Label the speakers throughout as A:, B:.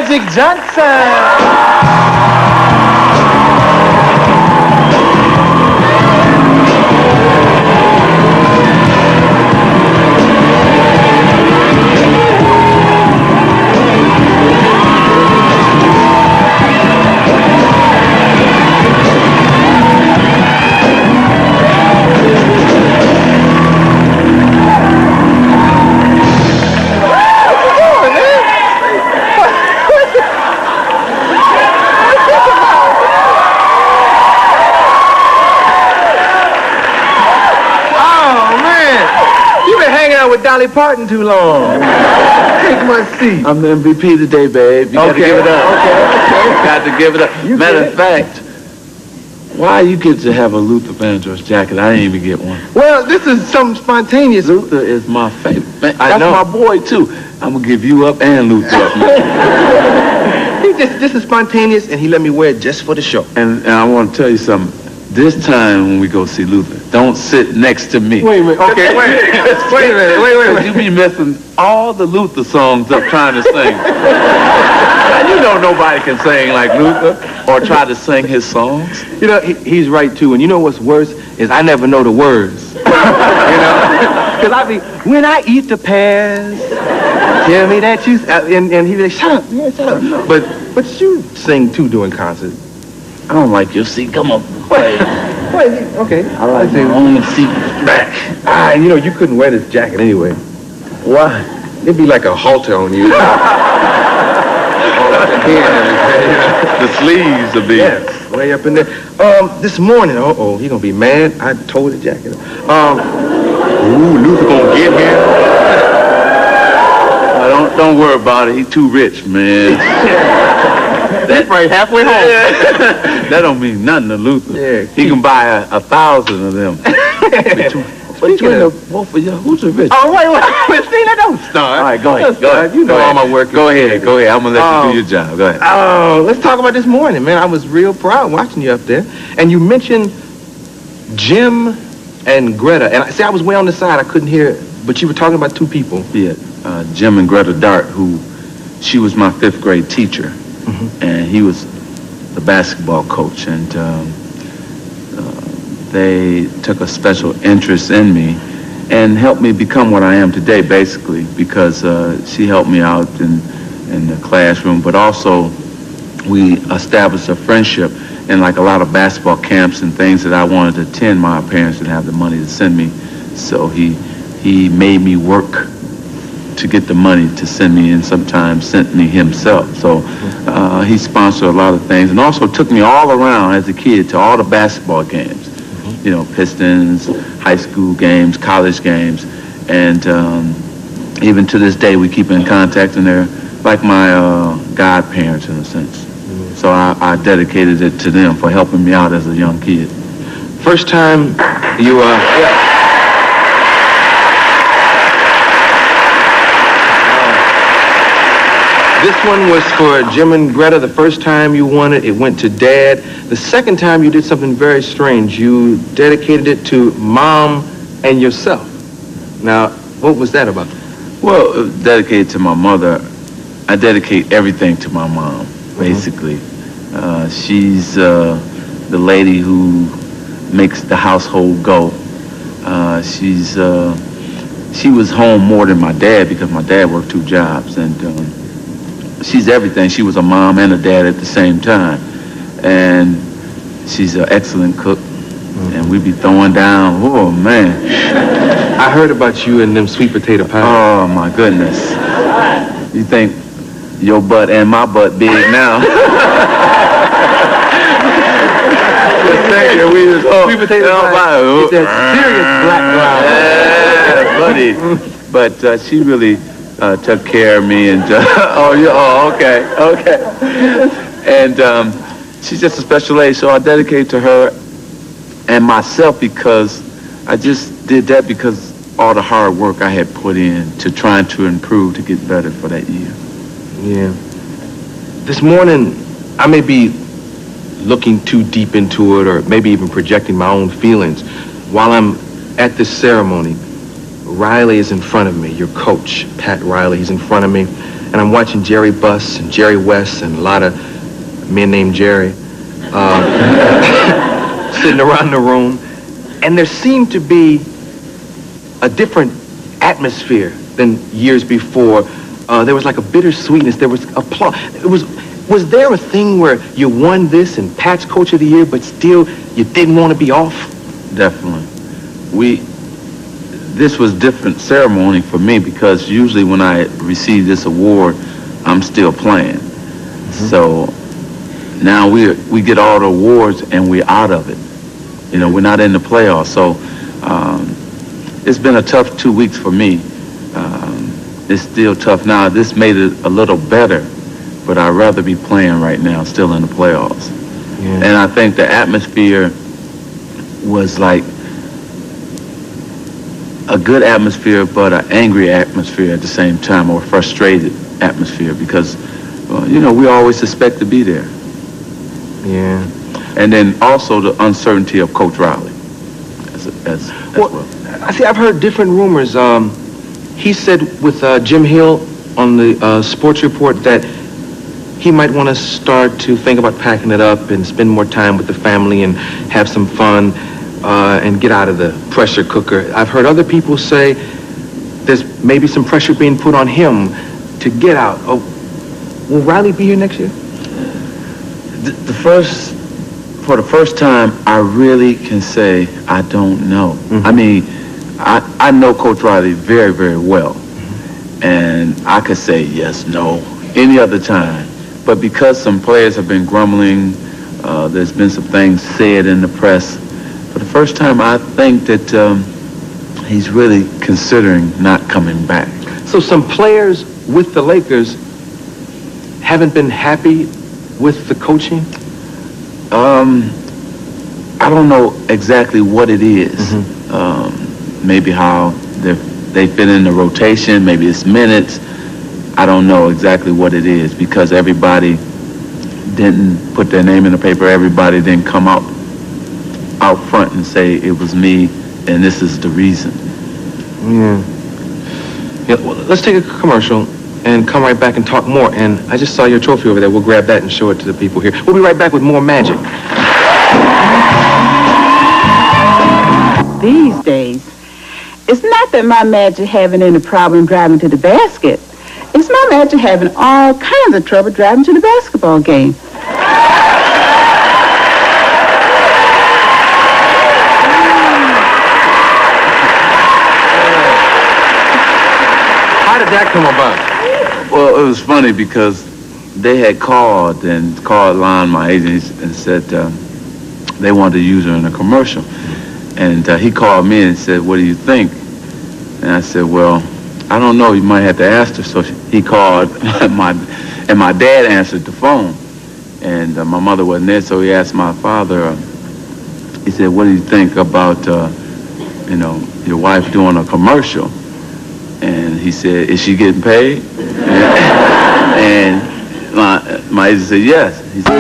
A: Magic Johnson. With Dolly Parton too long. Take my seat.
B: I'm the MVP today, babe. You gotta give it up.
A: Okay.
B: Got to give it up. Matter of fact, why you get to have a Luther Vandross jacket? I didn't even get one.
A: Well, this is something spontaneous.
B: Luther is my favorite. Man,
A: I
B: that's
A: know.
B: my boy, too. I'm gonna give you up and Luther up, man.
A: This is spontaneous, and he let me wear it just for the show.
B: And I want to tell you something. This time when we go see Luther, don't sit next to me.
A: Wait a minute. Okay, wait a minute. Wait.
B: You be messing all the Luther songs up trying to sing. And you know nobody can sing like Luther or try to sing his songs.
A: You know, he's right, too. And you know what's worse is I never know the words. You know? Because I be, when I eat the pears, tell me that you... And he be like, shut up, man, shut up. But you sing, too, during concerts.
B: I don't like your seat. Come on.
A: Wait, okay.
B: I like my own seat back.
A: And you know, you couldn't wear this jacket anyway.
B: Why?
A: It'd be like a halter on you.
B: The sleeves are big.
A: Yes, way up in there. This morning, he gonna be mad. I tore the jacket.
B: Luther gonna get here. Don't worry about it. He's too rich, man.
A: That's right, halfway home.
B: That don't mean nothing to Luther.
A: Yeah,
B: he can buy 1,000 of them. Both of you, who's the rich?
A: Oh, wait, Stina, don't start.
B: All right, go ahead.
A: You know all my work.
B: Go ahead. I'm gonna let you do your job. Go ahead.
A: Oh, let's talk about this morning, man. I was real proud watching you up there. And you mentioned Jim and Greta. And I was way on the side. I couldn't hear it. But you were talking about two people.
B: Yeah, Jim and Greta Dart, she was my 5th grade teacher. And he was the basketball coach, and they took a special interest in me and helped me become what I am today, basically, because she helped me out in the classroom, but also we established a friendship. And like a lot of basketball camps and things that I wanted to attend, my parents didn't have the money to send me, so he made me work to get the money to send me, and sometimes sent me himself. So he sponsored a lot of things, and also took me all around as a kid to all the basketball games. You know, Pistons, high school games, college games, and even to this day we keep in contact, and they're like my godparents in a sense. So I dedicated it to them for helping me out as a young kid.
A: First time you This one was for Jim and Greta. The first time you won it, it went to Dad. The second time you did something very strange. You dedicated it to Mom and yourself. Now, what was that about?
B: Well, dedicated to my mother. I dedicate everything to my mom, basically. She's the lady who makes the household go. She was home more than my dad because my dad worked 2 jobs, and she's everything. She was a mom and a dad at the same time. And she's an excellent cook. And we be throwing down, oh man.
A: I heard about you and them sweet potato pies.
B: Oh my goodness. You think your butt and my butt big now?
A: Sweet potato pie. It's that serious black ground.
B: Yeah, buddy. But she really took care of me, and okay. And she's just a special lady, so I dedicate to her and myself, because I just did that because all the hard work I had put in to trying to improve to get better for that year.
A: Yeah. This morning, I may be looking too deep into it, or maybe even projecting my own feelings. While I'm at this ceremony, Riley is in front of me, your coach, Pat Riley, he's in front of me, and I'm watching Jerry Buss and Jerry West and a lot of men named Jerry sitting around the room, and there seemed to be a different atmosphere than years before. There was like a bittersweetness. There was applause. Was there a thing where you won this and Pat's Coach of the Year, but still you didn't want to be off?
B: Definitely. This was different ceremony for me because usually when I receive this award, I'm still playing. Mm-hmm. So now we get all the awards and we're out of it. You know, we're not in the playoffs. So it's been a tough 2 weeks for me. It's still tough now. This made it a little better, but I'd rather be playing right now, still in the playoffs. Yeah. And I think the atmosphere was like a good atmosphere, but an angry atmosphere at the same time, or frustrated atmosphere, because, you know, we always suspect to be there.
A: Yeah.
B: And then also the uncertainty of Coach Riley as well.
A: I see, I've heard different rumors. He said with Jim Hill on the sports report that he might want to start to think about packing it up and spend more time with the family and have some fun and get out of the pressure cooker. I've heard other people say there's maybe some pressure being put on him to get out. Oh, will Riley be here next year?
B: For the first time, I really can say I don't know. Mm-hmm. I mean, I know Coach Riley very, very well, and I could say yes, no, any other time. But because some players have been grumbling, there's been some things said in the press, for the first time I think that he's really considering not coming back.
A: So some players with the Lakers haven't been happy with the coaching?
B: I don't know exactly what it is. Mm-hmm. Maybe how they fit in the rotation, maybe it's minutes. I don't know exactly what it is because everybody didn't put their name in the paper. Everybody didn't come out front and say it was me and this is the reason.
A: Yeah. Well, let's take a commercial and come right back and talk more. And I just saw your trophy over there. We'll grab that and show it to the people here. We'll be right back with more magic.
C: These days, it's not that my magic having any problem driving to the basket. It's my magic having all kinds of trouble driving to the basketball game.
A: How did that come about?
B: Well, it was funny because they had called Lon, my agent, and said they wanted to use her in a commercial. And he called me and said, "What do you think?" And I said, "Well, I don't know. You might have to ask her." So he called, my dad answered the phone. And my mother wasn't there, so he asked my father, he said, "What do you think about, your wife doing a commercial?" And he said, "Is she getting paid?" And my agent said, "Yes." He said,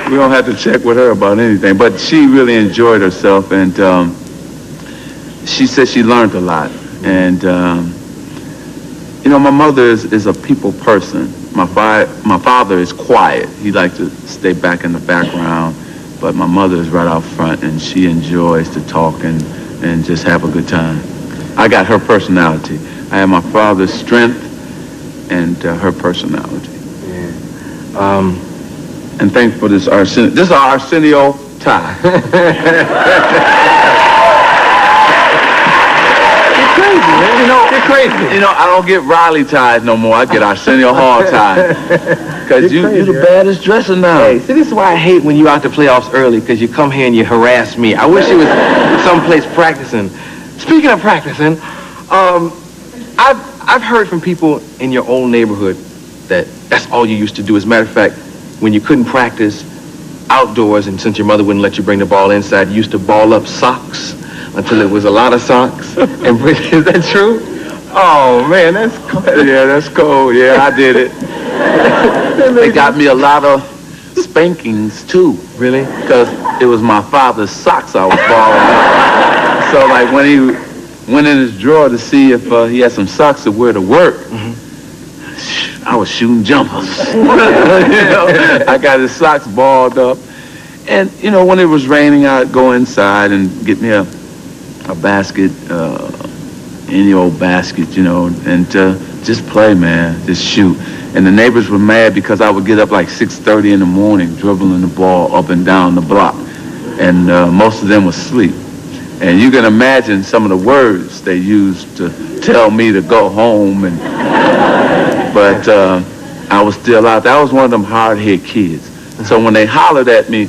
B: we don't have to check with her about anything, but she really enjoyed herself, and she said she learned a lot. And my mother is a people person. My father is quiet. He likes to stay back in the background, but my mother is right out front, and she enjoys to talk and just have a good time. I got her personality. I have my father's strength and her personality. Yeah. And thanks for this Arsenio. This is our Arsenio tie.
A: You're crazy, man. You're crazy.
B: I don't get Riley ties no more. I get Arsenio Hall ties. Because you're the baddest dresser now.
A: Hey, see, this is why I hate when you out the playoffs early, because you come here and you harass me. I wish you was someplace practicing. Speaking of practicing, I've heard from people in your old neighborhood that that's all you used to do. As a matter of fact, when you couldn't practice outdoors, and since your mother wouldn't let you bring the ball inside, you used to ball up socks until it was a lot of socks. And is that true? Oh, man, that's cool.
B: Yeah, that's cool. Yeah, I did it. They got me a lot of spankings too.
A: Really?
B: Because it was my father's socks I was borrowing. So like when he went in his drawer to see if he had some socks to wear to work, I was shooting jumpers. You know, I got his socks balled up. And, you know, when it was raining, I'd go inside and get me a basket, any old basket, you know, and just play, man, just shoot. And the neighbors were mad because I would get up like 6:30 in the morning, dribbling the ball up and down the block. And most of them would sleep. And you can imagine some of the words they used to tell me to go home. But I was still out there. I was one of them hard-hit kids. So when they hollered at me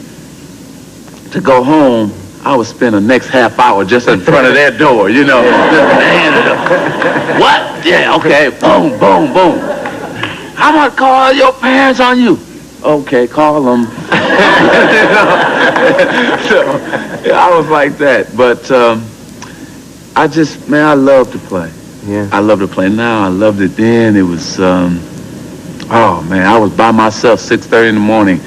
B: to go home, I would spend the next half hour just in front of their door, you know. What? Yeah, okay. Boom, boom, boom. I'm going to call your parents on you. Okay, call them. So I was like that. But I love to play.
A: Yeah.
B: I love to play now. I loved it then. It was, oh, man, I was by myself 6:30 in the morning.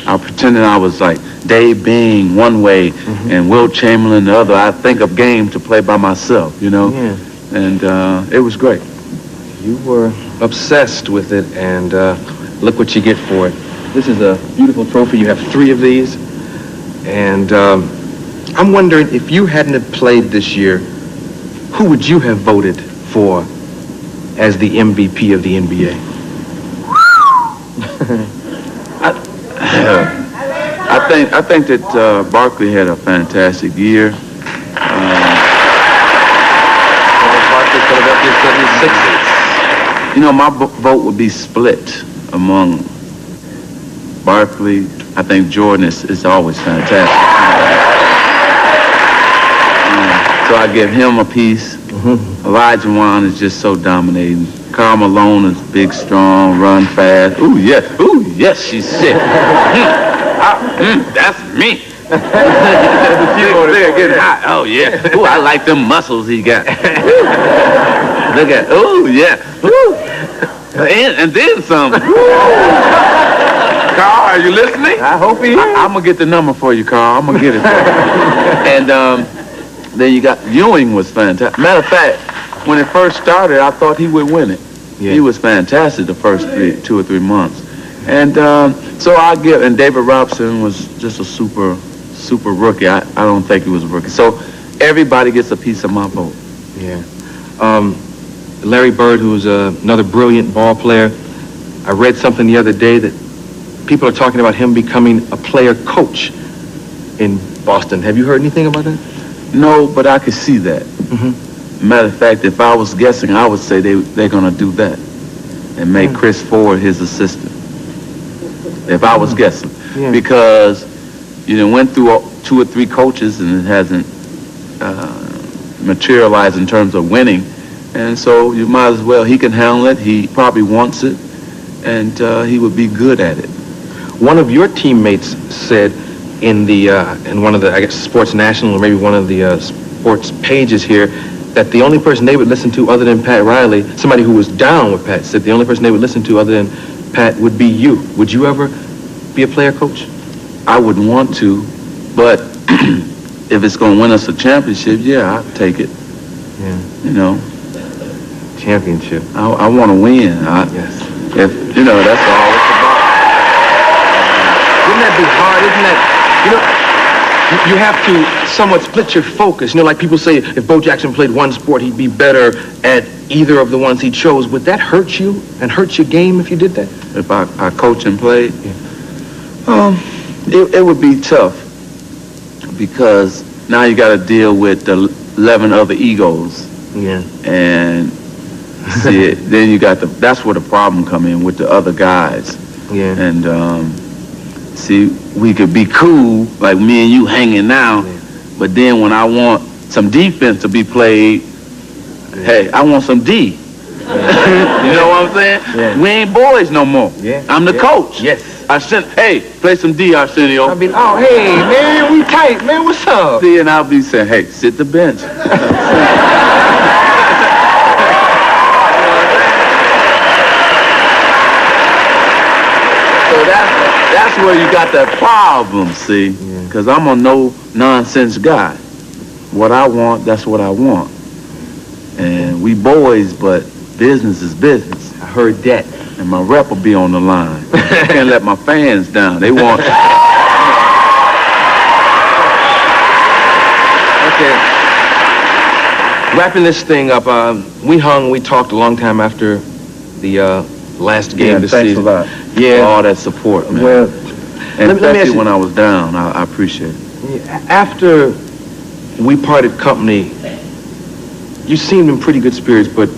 B: I pretended I was like Dave Bing one way and Will Chamberlain the other. I think of games to play by myself, you know.
A: Yeah.
B: And it was great.
A: You were obsessed with it, and look what you get for it. This is a beautiful trophy. You have 3 of these. And I'm wondering, if you hadn't have played this year, who would you have voted for as the MVP of the NBA?
B: I think that Barkley had a fantastic year.
A: Barkley, Philadelphia 76ers.
B: You know, my vote would be split among Barkley. I think Jordan is always fantastic. So I give him a piece. Elijah Wan is just so dominating. Karl Malone is big, strong, run fast. Ooh, yes, she's sick. That's me. They're getting hot. Oh, yeah. Ooh, I like them muscles he got. Look at, ooh, yeah. Ooh. And then some. Carl, are you listening?
A: I hope he is.
B: I'm going to get the number for you, Carl. I'm going to get it for you. And then you got, Ewing was fantastic. Matter of fact, when it first started, I thought he would win it. Yeah. He was fantastic the first 2 or 3 months. And so and David Robinson was just a super rookie. I don't think he was a rookie. So everybody gets a piece of my vote.
A: Yeah. Larry Bird, who's another brilliant ball player, I read something the other day that people are talking about him becoming a player coach in Boston. Have you heard anything about that?
B: No, but I could see that. Matter of fact, if I was guessing, I would say they're going to do that and make Chris Ford his assistant. If I was guessing. Yeah. Because, you know, went through 2 or 3 coaches and it hasn't materialized in terms of winning. And so you might as well, he can handle it. He probably wants it. And he would be good at it.
A: One of your teammates said in one of the, I guess, Sports National, or maybe one of the sports pages here, that the only person they would listen to other than Pat Riley, somebody who was down with Pat, said the only person they would listen to other than Pat would be you. Would you ever be a player coach?
B: I wouldn't want to, but if it's going to win us a championship, yeah, I'd take it.
A: Yeah.
B: You know.
A: Championship.
B: I want to win.
A: Yes.
B: If, you know, that's all it's about.
A: Wouldn't that be hard? Isn't that, you have to somewhat split your focus. You know, like people say, if Bo Jackson played one sport, he'd be better at either of the ones he chose. Would that hurt you and hurt your game if you did that?
B: If I coach and played?
A: Yeah.
B: It would be tough because now you got to deal with the 11 other egos.
A: Yeah.
B: And see, then you got that's where the problem come in with the other guys.
A: Yeah.
B: And see, we could be cool, like me and you hanging now, but then when I want some defense to be played, hey, I want some D. You know what I'm saying?
A: Yeah.
B: We ain't boys no more.
A: Yeah.
B: I'm the coach.
A: Yes.
B: Hey, play some D, Arsenio.
A: I'll be, oh, hey, man, we tight, man, what's up?
B: See, and I'll be saying, hey, sit the bench. So that's that's where you got that problem, see? Because I'm a no-nonsense guy. What I want, that's what I want. And we boys, but business is business.
A: I heard that.
B: And my rep will be on the line. I can't let my fans down. They want...
A: Okay. Wrapping this thing up, we talked a long time after the last game this
B: thanks
A: season.
B: a lot.
A: Yeah.
B: For all that support, man.
A: Well,
B: and
A: let me ask
B: especially
A: you,
B: when I was down, I appreciate it.
A: after we parted company, you seemed in pretty good spirits, but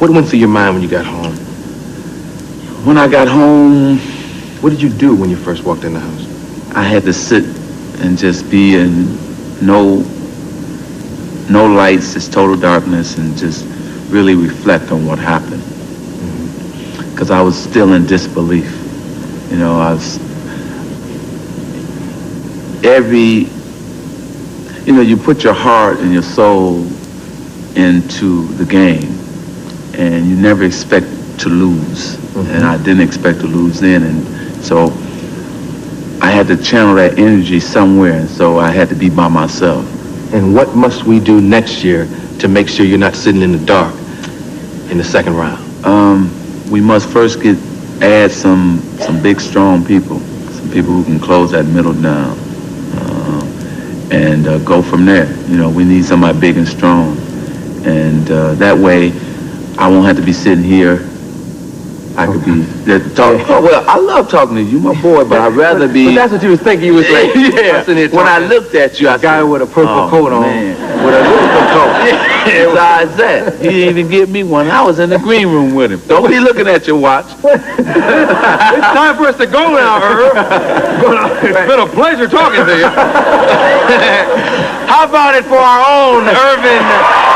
A: what went through your mind when you got home?
B: When I got home,
A: What did you do when you first walked in the house?
B: I had to sit and just be in no lights, just total darkness, and just really reflect on what happened. Because I was still in disbelief. You know, you put your heart and your soul into the game, and you never expect to lose. And I didn't expect to lose then, and so I had to channel that energy somewhere, and so I had to be by myself.
A: And what must we do next year to make sure you're not sitting in the dark in the second round?
B: We must first add some big, strong people, some people who can close that middle down, and go from there. You know, we need somebody big and strong, and that way I won't have to be sitting here. I could be talk. Oh, well, I love talking to you, my boy, but I'd rather be.
A: But that's what you was thinking. You was like,
B: When I looked at you, I
A: guy
B: said,
A: with a purple coat on.
B: Man. With a purple coat. Besides that, he didn't even get me one. I was in the green room with him. Don't be looking at your watch.
A: It's time for us to go now, Irv. It's been a pleasure talking to you. How about it for our own Irvin